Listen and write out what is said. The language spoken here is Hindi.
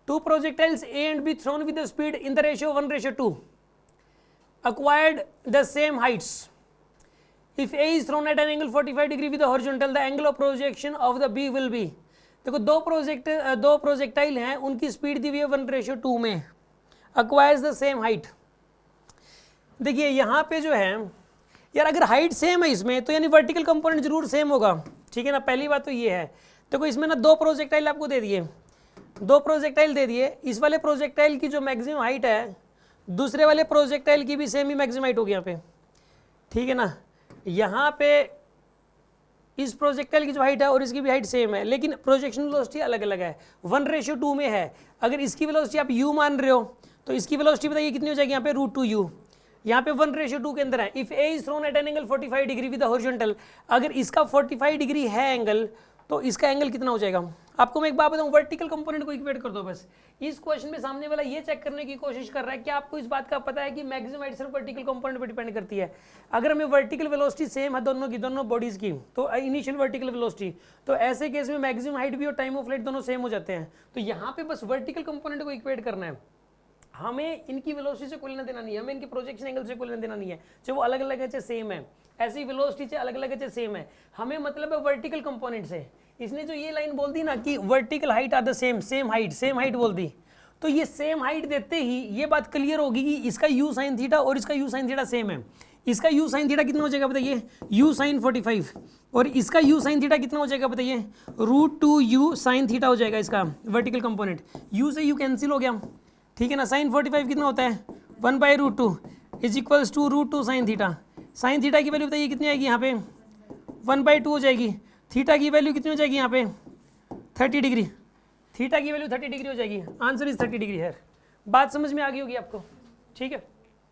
2 projectiles A and B thrown with the speed in the ratio 1:2 acquired the same heights. If A is thrown at an angle 45 degree with the horizontal, the angle of projection of the B will be. देखो दो प्रोजेक्टाइल हैं, उनकी स्पीड दी हुई है 1:2 में, acquires the same height. देखिए यहाँ पे जो है यार, अगर हाइट सेम है इसमें तो यानी वर्टिकल कंपोनेंट जरूर सेम होगा, ठीक है ना, पहली बात तो ये है. देखो इसमें ना 2 प्रोजेक्टाइल आपको दे दिए, 2 प्रोजेक्टाइल दे दिए, इस वाले प्रोजेक्टाइल की जो मैक्सिमम हाइट है दूसरे वाले प्रोजेक्टाइल की भी सेम ही मैक्सिमम हाइट होगी यहाँ पे, ठीक है ना. यहाँ पे इस प्रोजेक्टाइल की जो हाइट है और इसकी भी हाइट सेम है, लेकिन प्रोजेक्शन वेलोसिटी अलग अलग है, 1:2 में है. अगर इसकी वेलोसिटी आप u मान रहे हो तो इसकी वेलोसिटी बताइए कितनी हो जाएगी यहाँ पे, √2u. यहाँ पे 1:2 के अंदर है. If A is thrown at an angle 45 degree with the horizontal, अगर इसका 45 डिग्री है एंगल तो इसका एंगल कितना हो जाएगा. आपको मैं एक बात बताऊं, वर्टिकल कंपोनेंट को इक्वेट कर दो बस. इस क्वेश्चन में सामने वाला ये चेक करने की कोशिश कर रहा है कि आपको इस बात का पता है कि मैक्सिमम हाइट सिर्फ वर्टिकल कंपोनेंट पर डिपेंड करती है. अगर हमें वर्टिकल वेलोसिटी सेम है दोनों की, दोनों बॉडीज की, तो इनिशियल वर्टिकल वेलोसिटी, तो ऐसे केस में मैक्सिमम हाइट भी और टाइम ऑफ फ्लाइट दोनों सेम हो जाते हैं. तो यहाँ पे बस वर्टिकल कंपोनेंट को इक्वेट करना है, हमें इनकी वेलोसिटी से कोई लेना देना नहीं है, हमें इनके प्रोजेक्शन एंगल से कोई लेना देना नहीं है. जो वो अलग अलग है चाहे सेम है, ऐसी वेलोसिटी से अलग अलग है चाहे सेम है, हमें मतलब है वर्टिकल कंपोनेंट से. इसने जो ये लाइन बोल दी ना कि vertical height are the same, same height बोल दी, तो ये सेम हाइट देते ही ये बात क्लियर होगी कि इसका u sin थीटा और इसका u sin थीटा सेम है. इसका u sin थीटा कितना हो जाएगा बताइए, u sin 45, और इसका u sin थीटा कितना हो जाएगा बताइए, √2u sin थीटा हो जाएगा इसका वर्टिकल कंपोनेंट. u से u कैंसिल हो गया, ठीक है ना. sin 45 कितना होता है, 1/√2 is equals to √2 sin theta. sin theta की वैल्यू बताइए कितनी आएगी यहाँ पे, 1/2 हो जाएगी. थीटा की वैल्यू कितनी हो जाएगी यहाँ पे, 30 डिग्री. थीटा की वैल्यू 30 डिग्री हो जाएगी. आंसर इज 30 डिग्री है. बात समझ में आ गई होगी आपको, ठीक है.